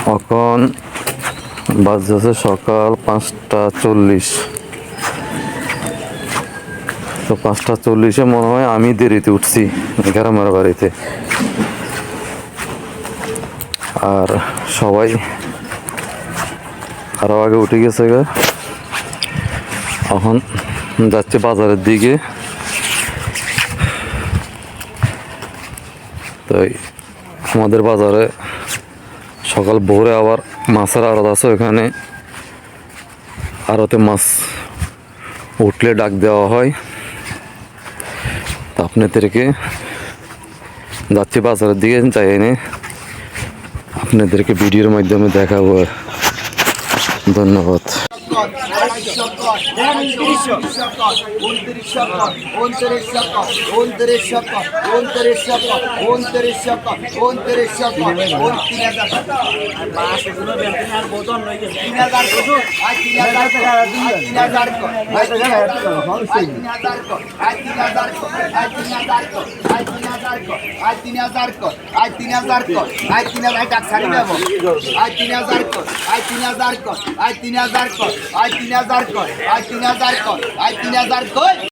এখন বাজছে সকাল 5:40। তো 5:40-এ মনে হয় আমি দেরিতে উঠছি গ্রামের বাড়িতে, আর সবাই আরো আগে উঠে গেছে গা। এখন যাচ্ছে বাজারের দিকে। তাই আমাদের বাজারে সকাল ভোরে আবার মাছের আড়ত আছে, ওখানে আড়তে মাছ উঠলে ডাক দেওয়া হয়। তা আপনাদেরকে যাচ্ছি বাজারের দিকে, যাই এনে আপনাদেরকে ভিডিওর মাধ্যমে দেখাবো। ধন্যবাদ। আজ 3,000 কর, আজ 3,000 কর, আজ 3,000 কর, আজ 3,000 কর।